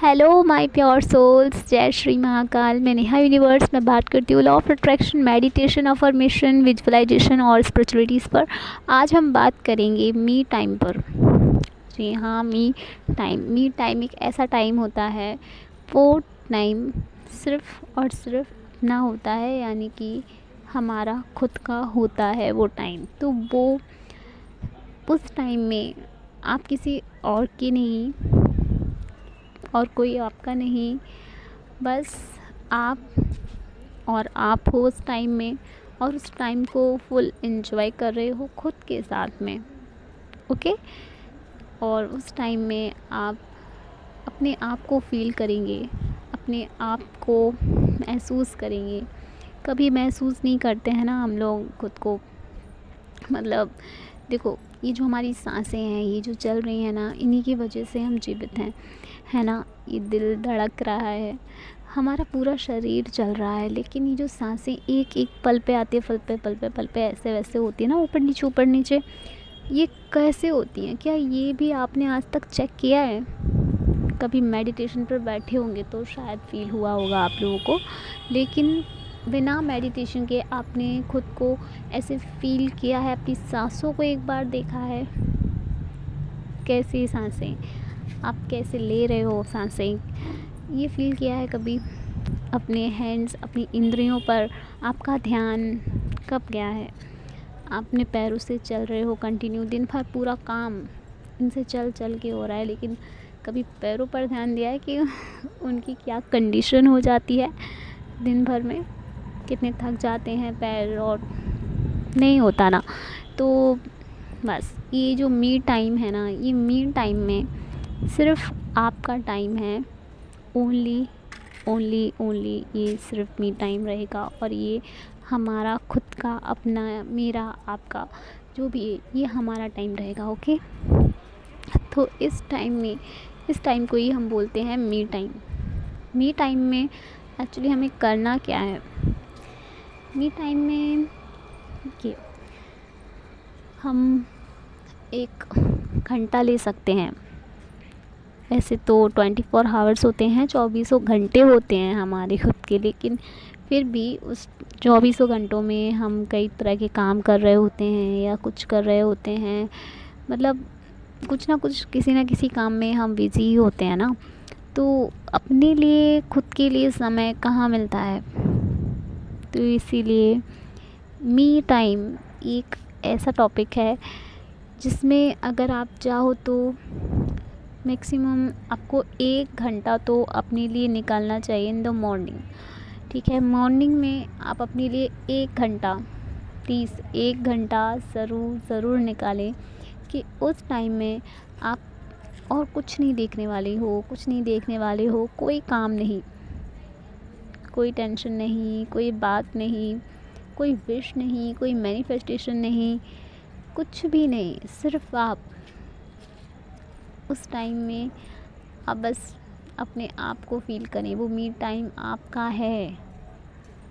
Hello my pure souls, जय श्री महाकाल। मैं Neha universe में बात करती हूँ law of attraction, meditation, affirmation, visualisation और स्पिरिचुअलिटीज़ पर। आज हम बात करेंगे मी टाइम पर। जी हाँ, मी टाइम एक ऐसा टाइम होता है, वो टाइम सिर्फ़ और सिर्फ अपना होता है, यानी कि हमारा खुद का होता है वो टाइम। तो वो उस टाइम में आप किसी और की नहीं और कोई आपका नहीं, बस आप और आप हो उस टाइम में, और उस टाइम को फुल एंजॉय कर रहे हो खुद के साथ में। ओके। और उस टाइम में आप अपने आप को फील करेंगे, अपने आप को महसूस करेंगे। कभी महसूस नहीं करते हैं ना हम लोग खुद को। मतलब देखो, ये जो हमारी सांसें हैं, ये जो चल रही हैं ना, इन्हीं की वजह से हम जीवित हैं, है ना। ये दिल धड़क रहा है, हमारा पूरा शरीर चल रहा है, लेकिन ये जो सांसें एक एक पल पे आती है, पल पे ऐसे वैसे होती है ना, ऊपर नीचे, ये कैसे होती हैं? क्या ये भी आपने आज तक चेक किया है? कभी मेडिटेशन पर बैठे होंगे तो शायद फील हुआ होगा आप लोगों को, लेकिन बिना मेडिटेशन के आपने खुद को ऐसे फील किया है? अपनी सांसों को एक बार देखा है? कैसी सांसें आप कैसे ले रहे हो सांसें, ये फील किया है कभी? अपने हैंड्स, अपनी इंद्रियों पर आपका ध्यान कब गया है? आपने पैरों से चल रहे हो कंटिन्यू, दिन भर पूरा काम इनसे चल चल के हो रहा है, लेकिन कभी पैरों पर ध्यान दिया है कि उनकी क्या कंडीशन हो जाती है दिन भर में? कितने थक जाते हैं पैर, और नहीं होता ना। तो बस ये जो मी टाइम है ना, ये मी टाइम में सिर्फ आपका टाइम है। ओनली ओनली ओनली ये सिर्फ मी टाइम रहेगा, और ये हमारा खुद का, अपना, मेरा, आपका, जो भी है, ये हमारा टाइम रहेगा। ओके। तो इस टाइम को ही हम बोलते हैं मी टाइम। मी टाइम में एक्चुअली हमें करना क्या है? मी टाइम में ये हम 1 घंटा ले सकते हैं। वैसे तो 24 आवर्स होते हैं, 24 घंटे होते हैं हमारे खुद के, लेकिन फिर भी उस 24 घंटों में हम कई तरह के काम कर रहे होते हैं या कुछ कर रहे होते हैं। मतलब कुछ ना कुछ, किसी ना किसी काम में हम बिज़ी होते हैं ना। तो अपने लिए, खुद के लिए समय कहाँ मिलता है? तो इसीलिए मी टाइम एक ऐसा टॉपिक है जिसमें अगर आप चाहो तो मैक्सिमम आपको 1 घंटा तो अपने लिए निकालना चाहिए इन द मॉर्निंग। ठीक है, मॉर्निंग में आप अपने लिए 1 घंटा, प्लीज़ 1 घंटा ज़रूर निकालें, कि उस टाइम में आप और कुछ नहीं देखने वाले हो, कोई काम नहीं, कोई टेंशन नहीं, कोई बात नहीं, कोई विश नहीं, कोई मैनिफेस्टेशन नहीं, कुछ भी नहीं। सिर्फ आप उस टाइम में आप बस अपने आप को फ़ील करें, वो मी टाइम आपका है।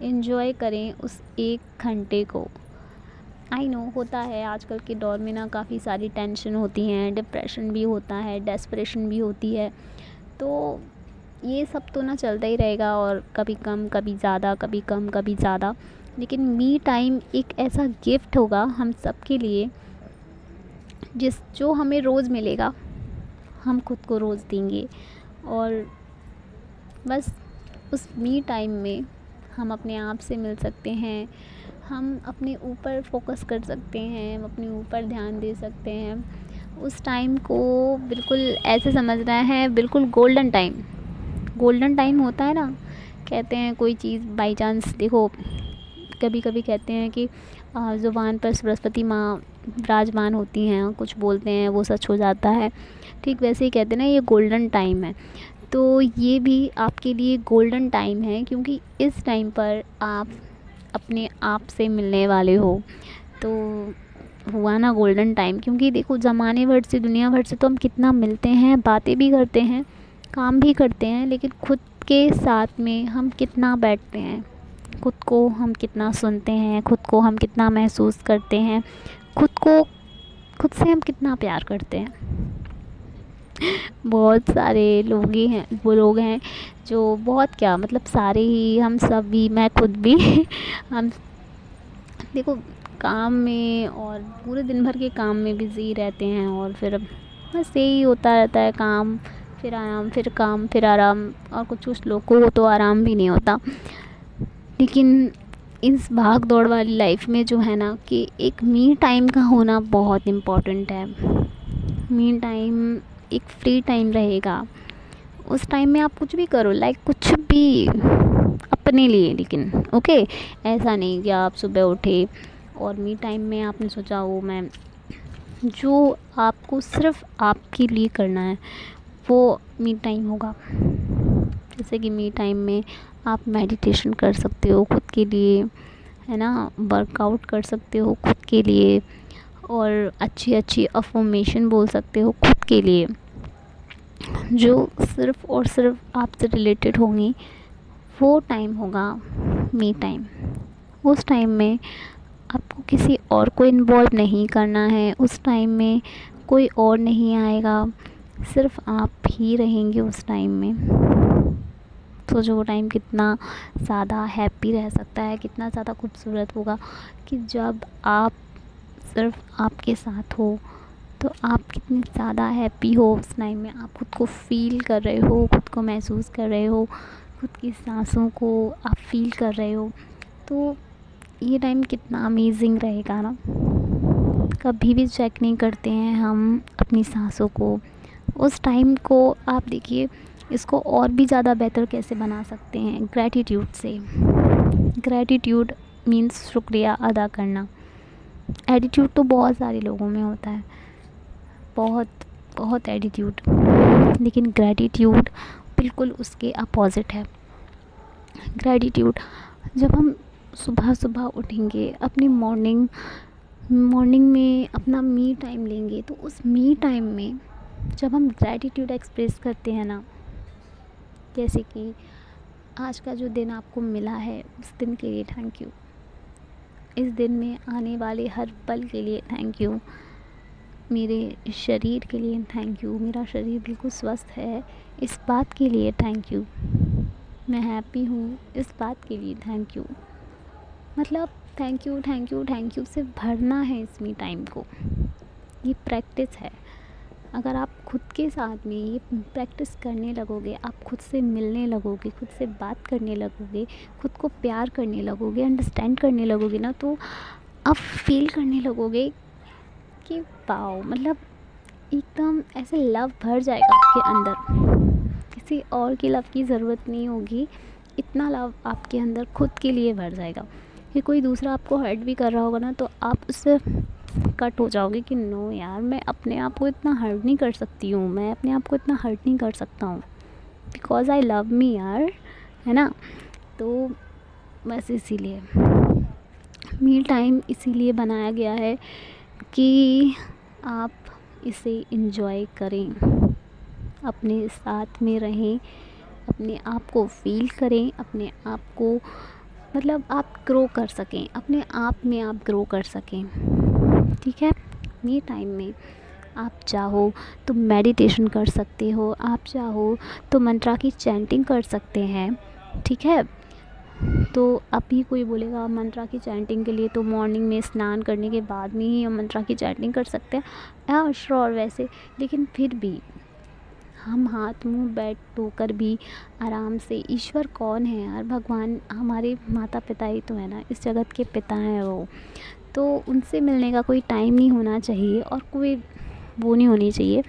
एंजॉय करें उस 1 घंटे को। आई नो, होता है आजकल के दौर में ना, काफ़ी सारी टेंशन होती हैं, डिप्रेशन भी होता है, डेस्परेशन भी होती है। तो ये सब तो ना चलता ही रहेगा, और कभी कम कभी ज़्यादा, कभी कम कभी ज़्यादा। लेकिन मी टाइम एक ऐसा गिफ्ट होगा हम सब के लिए, जो हमें रोज़ मिलेगा, हम खुद को रोज़ देंगे। और बस उस मी टाइम में हम अपने आप से मिल सकते हैं, हम अपने ऊपर फोकस कर सकते हैं, हम अपने ऊपर ध्यान दे सकते हैं। उस टाइम को बिल्कुल ऐसे समझना है, बिल्कुल गोल्डन टाइम होता है ना। कहते हैं कोई चीज़ बाई चांस, देखो कभी कभी कहते हैं कि ज़ुबान पर सरस्वती माँ विराजमान होती हैं, कुछ बोलते हैं वो सच हो जाता है। ठीक वैसे ही कहते हैं ना, ये गोल्डन टाइम है। तो ये भी आपके लिए गोल्डन टाइम है, क्योंकि इस टाइम पर आप अपने आप से मिलने वाले हो। तो हुआ ना गोल्डन टाइम, क्योंकि देखो ज़माने भर से, दुनिया भर से तो हम कितना मिलते हैं, बातें भी करते हैं, काम भी करते हैं, लेकिन खुद के साथ में हम कितना बैठते हैं, खुद को हम कितना सुनते हैं, खुद को हम कितना महसूस करते हैं, खुद से हम कितना प्यार करते हैं। बहुत सारे लोग ही हैं, वो लोग हैं जो बहुत क्या मतलब सारे ही, हम सब भी, मैं खुद भी हम देखो काम में और पूरे दिन भर के काम में बिज़ी रहते हैं, और फिर अब बस यही होता रहता है, काम फिर आराम फिर काम फिर आराम। और कुछ कुछ लोगों को तो आराम भी नहीं होता। लेकिन इस भाग दौड़ वाली लाइफ में जो है ना कि एक मी टाइम का होना बहुत इम्पोर्टेंट है। मी टाइम एक फ्री टाइम रहेगा, उस टाइम में आप कुछ भी करो, लाइक कुछ भी अपने लिए, लेकिन ओके, ऐसा नहीं कि आप सुबह उठे और मी टाइम में आपने सोचा वो मैं जो आपको सिर्फ आपके लिए करना है वो मी टाइम होगा। जैसे कि मी टाइम में आप मेडिटेशन कर सकते हो खुद के लिए, है ना, वर्कआउट कर सकते हो खुद के लिए, और अच्छी अच्छी अफर्मेशन बोल सकते हो खुद के लिए, जो सिर्फ़ और सिर्फ आपसे रिलेटेड होंगी। वो टाइम होगा मी टाइम। उस टाइम में आपको किसी और को इन्वॉल्व नहीं करना है, उस टाइम में कोई और नहीं आएगा, सिर्फ आप ही रहेंगे उस टाइम में। सोचो वो टाइम कितना ज़्यादा हैप्पी रह सकता है, कितना ज़्यादा खूबसूरत होगा कि जब आप सिर्फ आपके साथ हो तो आप कितने ज़्यादा हैप्पी हो उस टाइम में। आप खुद को फ़ील कर रहे हो, खुद को महसूस कर रहे हो, खुद की सांसों को आप फ़ील कर रहे हो, तो ये टाइम कितना अमेजिंग रहेगा ना। कभी भी चेक नहीं करते हैं हम अपनी सांसों को। उस टाइम को आप देखिए, इसको और भी ज़्यादा बेहतर कैसे बना सकते हैं, ग्रैटिट्यूड से। ग्रैटिट्यूड मीन्स शुक्रिया अदा करना। एटीट्यूड तो बहुत सारे लोगों में होता है, बहुत बहुत एटीट्यूड, लेकिन ग्रैटिट्यूड बिल्कुल उसके अपोज़िट है। ग्रैटिट्यूड, जब हम सुबह सुबह उठेंगे, अपनी मॉर्निंग में अपना मी टाइम लेंगे, तो उस मी टाइम में जब हम ग्रैटिट्यूड एक्सप्रेस करते हैं ना, जैसे कि आज का जो दिन आपको मिला है उस दिन के लिए थैंक यू, इस दिन में आने वाले हर पल के लिए थैंक यू, मेरे शरीर के लिए थैंक यू, मेरा शरीर बिल्कुल स्वस्थ है इस बात के लिए थैंक यू, मैं हैप्पी हूँ इस बात के लिए थैंक यू। मतलब thank you thank you thank you से भरना है इस मी टाइम को। ये प्रैक्टिस है। अगर आप खुद के साथ में ये प्रैक्टिस करने लगोगे, आप खुद से मिलने लगोगे, खुद से बात करने लगोगे, खुद को प्यार करने लगोगे, अंडरस्टैंड करने लगोगे ना, तो आप फील करने लगोगे कि वाओ, मतलब एकदम ऐसे लव भर जाएगा आपके अंदर। किसी और की लव की ज़रूरत नहीं होगी, इतना लव आपके अंदर खुद के लिए भर जाएगा कि कोई दूसरा आपको हर्ट भी कर रहा होगा ना, तो आप उससे कट हो जाओगे कि नो यार, मैं अपने आप को इतना हर्ट नहीं कर सकती हूँ, मैं अपने आप को इतना हर्ट नहीं कर सकता हूँ, बिकॉज़ आई लव मी यार, है ना। तो बस इसीलिए मी टाइम इसीलिए बनाया गया है कि आप इसे एंजॉय करें, अपने साथ में रहें, अपने आप को फ़ील करें, अपने आप को मतलब आप ग्रो कर सकें, अपने आप में आप ग्रो कर सकें, ठीक है। मी टाइम में आप चाहो तो मेडिटेशन कर सकते हो, आप चाहो तो मंत्रा की चैंटिंग कर सकते हैं, ठीक है। तो अभी कोई बोलेगा मंत्रा की चैंटिंग के लिए तो मॉर्निंग में स्नान करने के बाद में ही हम मंत्रा की चैंटिंग कर सकते हैं, हाँ श्योर वैसे, लेकिन फिर भी हम हाथ मुंह बैठ धोकर भी आराम से, ईश्वर कौन है यार, भगवान हमारे माता पिता ही तो है ना, इस जगत के पिता हैं वो, तो उनसे मिलने का कोई टाइम नहीं होना चाहिए और कोई वो नहीं होनी चाहिए।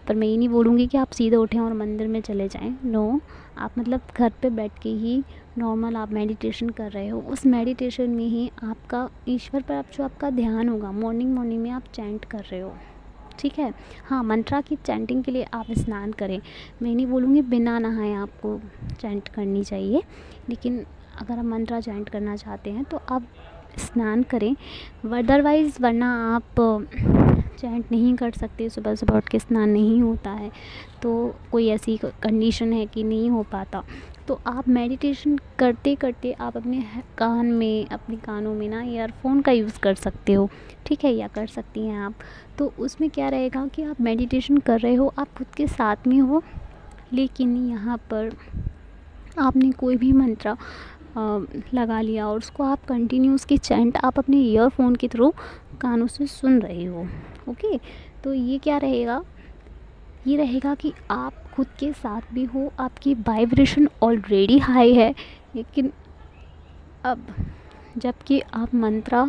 पर मैं ये नहीं बोलूँगी कि आप सीधे उठें और मंदिर में चले जाएं, नो। आप मतलब घर पे बैठ के ही नॉर्मल आप मेडिटेशन कर रहे हो, उस मेडिटेशन में ही आपका ईश्वर पर आप जो आपका ध्यान होगा, मॉर्निंग में आप चैंट कर रहे हो, ठीक है। हाँ, मंत्रा की चैंटिंग के लिए आप स्नान करें, मैं नहीं बोलूँगी बिना नहाए आपको चैंट करनी चाहिए, लेकिन अगर आप मंत्रा चैंट करना चाहते हैं तो आप स्नान करें, अदरवाइज़ वरना आप चैंट नहीं कर सकते, सुबह सुबह उठ के स्नान नहीं होता है, तो कोई ऐसी कंडीशन है कि नहीं हो पाता, तो आप मेडिटेशन करते करते आप अपने अपने कानों में ना ईयरफोन का यूज़ कर सकते हो, ठीक है, या कर सकती हैं आप। तो उसमें क्या रहेगा कि आप मेडिटेशन कर रहे हो, आप खुद के साथ में हो, लेकिन यहाँ पर आपने कोई भी मंत्र लगा लिया और उसको आप कंटिन्यू उसकी चैंट आप अपने ईयरफोन के थ्रू कानों से सुन रहे हो। ओके, तो ये क्या रहेगा, ये रहेगा कि आप खुद के साथ भी हो, आपकी वाइब्रेशन ऑलरेडी हाई है, लेकिन अब जबकि आप मंत्रा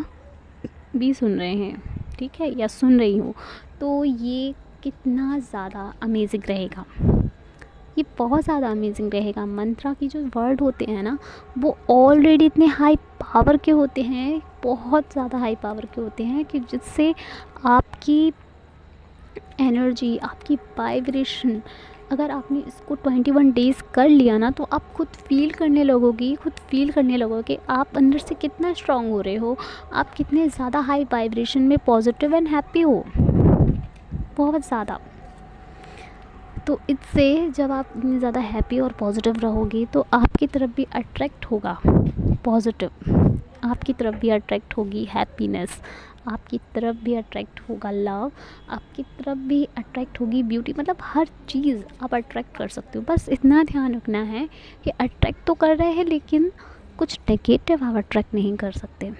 भी सुन रहे हैं, ठीक है, या सुन रही हो, तो ये कितना ज़्यादा अमेजिंग रहेगा, ये बहुत ज़्यादा अमेजिंग रहेगा। मंत्रा की जो वर्ड होते हैं ना, वो ऑलरेडी इतने हाई पावर के होते हैं, बहुत ज़्यादा हाई पावर के होते हैं, कि जिससे आपकी एनर्जी, आपकी वाइब्रेशन, अगर आपने इसको 21 डेज़ कर लिया ना, तो आप खुद फील करने लगोगे आप अंदर से कितना स्ट्रांग हो रहे हो, आप कितने ज़्यादा हाई वाइब्रेशन में पॉजिटिव एंड हैप्पी हो, बहुत ज़्यादा। तो इससे जब आप इतनी ज़्यादा हैप्पी और पॉजिटिव रहोगे, तो आपकी तरफ भी अट्रैक्ट होगा पॉजिटिव, आपकी तरफ भी अट्रैक्ट होगी हैप्पीनेस, आपकी तरफ भी अट्रैक्ट होगा लव, आपकी तरफ भी अट्रैक्ट होगी ब्यूटी, मतलब हर चीज़ आप अट्रैक्ट कर सकते हो। बस इतना ध्यान रखना है कि अट्रैक्ट तो कर रहे हैं, लेकिन कुछ नेगेटिव आप अट्रैक्ट नहीं कर सकते।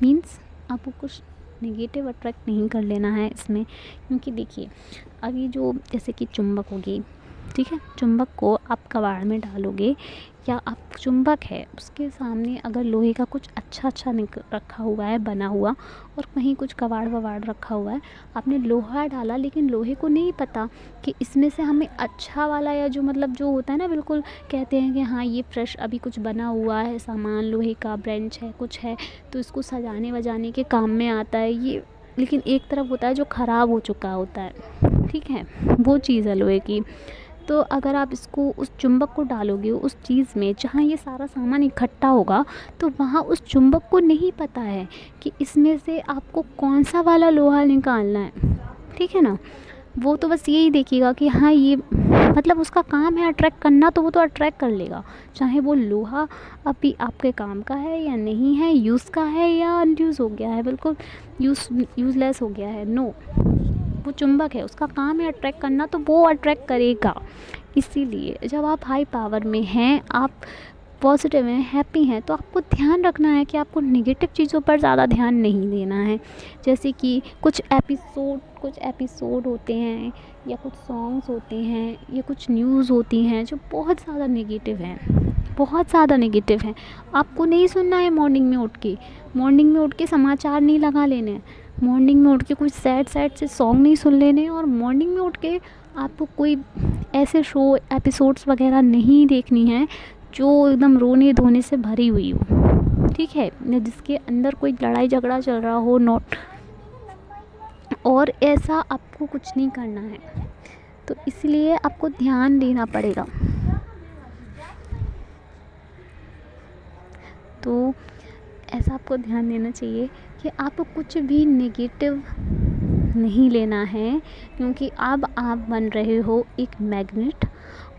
मीन्स आपको कुछ नेगेटिव अट्रैक्ट नहीं कर लेना है इसमें, क्योंकि देखिए अभी जो जैसे कि चुंबक होगी, ठीक है, चुंबक को आप कबाड़ में डालोगे, या आप चुंबक है उसके सामने अगर लोहे का कुछ अच्छा रखा हुआ है बना हुआ, और कहीं कुछ कबाड़ वबाड़ रखा हुआ है, आपने लोहा डाला, लेकिन लोहे को नहीं पता कि इसमें से हमें अच्छा वाला, या जो मतलब जो होता है ना, बिल्कुल कहते हैं कि हाँ ये फ्रेश अभी कुछ बना हुआ है सामान, लोहे का ब्रेंच है, कुछ है, तो इसको सजाने वजाने के काम में आता है ये, लेकिन एक तरफ होता है जो ख़राब हो चुका होता है, ठीक है, वो चीज़ है लोहे की। तो अगर आप इसको उस चुंबक को डालोगे उस चीज़ में जहाँ ये सारा सामान इकट्ठा होगा, तो वहाँ उस चुंबक को नहीं पता है कि इसमें से आपको कौन सा वाला लोहा निकालना है, ठीक है ना। वो तो बस यही देखेगा कि हाँ ये मतलब उसका काम है अट्रैक्ट करना, तो वो तो अट्रैक्ट कर लेगा, चाहे वो लोहा अभी आपके काम का है या नहीं है, यूज़ का है या अनयूज़ हो गया है, बिल्कुल यूज़लेस हो गया है, नो, वो चुंबक है, उसका काम है अट्रैक्ट करना, तो वो अट्रैक्ट करेगा। इसीलिए जब आप हाई पावर में हैं, आप पॉजिटिव हैं, हैप्पी हैं, तो आपको ध्यान रखना है कि आपको नेगेटिव चीज़ों पर ज़्यादा ध्यान नहीं देना है। जैसे कि कुछ एपिसोड होते हैं, या कुछ सॉन्ग्स होते हैं, या कुछ न्यूज़ होती हैं जो बहुत ज़्यादा नेगेटिव हैं, बहुत ज़्यादा नेगेटिव हैं। आपको नहीं सुनना है मॉर्निंग में उठ के समाचार नहीं लगा लेने हैं, मॉर्निंग में उठ के कुछ सैड से सॉन्ग नहीं सुन लेने, और मॉर्निंग में उठ के आपको कोई ऐसे शो एपिसोड्स वगैरह नहीं देखनी है जो एकदम रोने धोने से भरी हुई हो, ठीक है, जिसके अंदर कोई लड़ाई झगड़ा चल रहा हो, नॉट, और ऐसा आपको कुछ नहीं करना है। तो इसलिए आपको ध्यान देना पड़ेगा। तो ऐसा आपको ध्यान देना चाहिए कि आपको कुछ भी नेगेटिव नहीं लेना है, क्योंकि अब आप बन रहे हो एक मैग्नेट,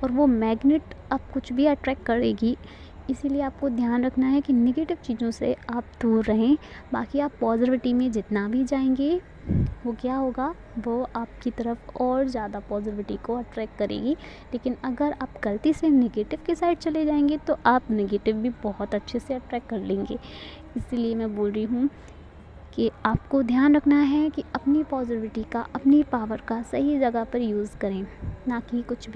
और वो मैग्नेट अब कुछ भी अट्रैक्ट करेगी। इसीलिए आपको ध्यान रखना है कि नेगेटिव चीज़ों से आप दूर रहें। बाकी आप पॉजिटिविटी में जितना भी जाएंगे, वो क्या होगा, वो आपकी तरफ और ज़्यादा पॉजिटिविटी को अट्रैक्ट करेगी। लेकिन अगर आप गलती से नेगेटिव के साइड चले जाएंगे, तो आप नेगेटिव भी बहुत अच्छे से अट्रैक्ट कर लेंगे। इसीलिए मैं बोल रही हूँ कि आपको ध्यान रखना है कि अपनी पॉजिटिविटी का, अपनी पावर का सही जगह पर यूज़ करें, ना कि कुछ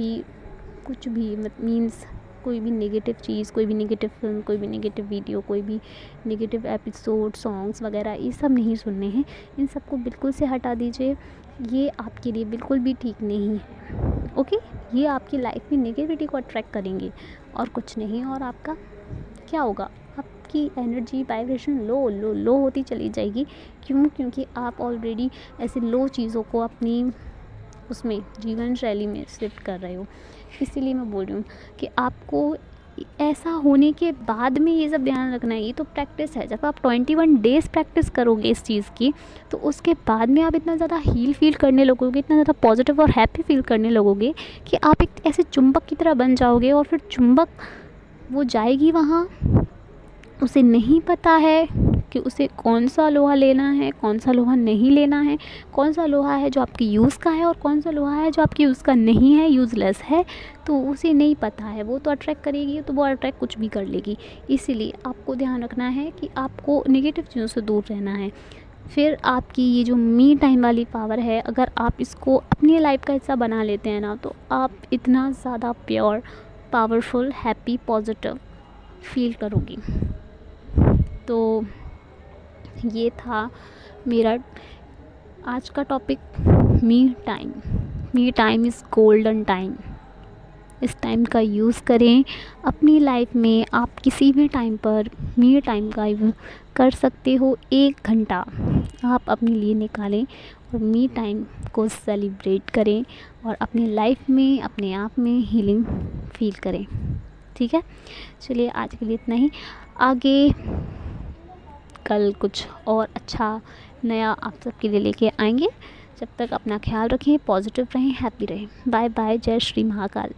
भी मीन्स कोई भी नेगेटिव चीज़, कोई भी नेगेटिव फिल्म, कोई भी नेगेटिव वीडियो, कोई भी नेगेटिव एपिसोड, सॉन्ग्स वगैरह, ये सब नहीं सुनने हैं। इन सब को बिल्कुल से हटा दीजिए, ये आपके लिए बिल्कुल भी ठीक नहीं है। ओके, ये आपकी लाइफ में नेगेटिविटी को अट्रैक्ट करेंगे और कुछ नहीं। और आपका क्या होगा, आपकी एनर्जी वाइब्रेशन लो होती चली जाएगी। क्योंकि आप ऑलरेडी ऐसे लो चीज़ों को अपनी उसमें जीवन शैली में शिफ्ट कर रहे हो। इसीलिए मैं बोल रही हूँ कि आपको ऐसा होने के बाद में ये सब ध्यान रखना है, ये तो प्रैक्टिस है। जब आप 21 डेज़ प्रैक्टिस करोगे इस चीज़ की, तो उसके बाद में आप इतना ज़्यादा हील फील करने लगोगे, इतना ज़्यादा पॉजिटिव और हैप्पी फील करने लगोगे कि आप एक ऐसे चुंबक की तरह बन जाओगे। और फिर चुंबक वो जाएगी वहाँ, उसे नहीं पता है कि उसे कौन सा लोहा लेना है, कौन सा लोहा नहीं लेना है, कौन सा लोहा है जो आपकी यूज़ का है और कौन सा लोहा है जो आपकी यूज़ का नहीं है, यूज़लेस है। तो उसे नहीं पता है, वो तो अट्रैक्ट करेगी, तो वो अट्रैक्ट कुछ भी कर लेगी। इसीलिए आपको ध्यान रखना है कि आपको नेगेटिव चीज़ों से दूर रहना है। फिर आपकी ये जो मी टाइम वाली पावर है, अगर आप इसको अपनी लाइफ का हिस्सा बना लेते हैं ना, तो आप इतना ज़्यादा pure, powerful, happy, positive feel करोगी। तो ये था मेरा आज का topic, me time. Me time is golden time. इस टाइम का यूज़ करें अपनी लाइफ में। आप किसी भी टाइम पर मी टाइम का यूज़ कर सकते हो। 1 घंटा आप अपने लिए निकालें और मी टाइम को सेलिब्रेट करें और अपनी लाइफ में, अपने आप में हीलिंग फील करें। ठीक है, चलिए आज के लिए इतना ही। आगे कल कुछ और अच्छा नया आप सबके लिए लेके आएंगे। जब तक अपना ख्याल रखें, पॉजिटिव रहें, हैप्पी रहें। बाय बाय, जय श्री महाकाल।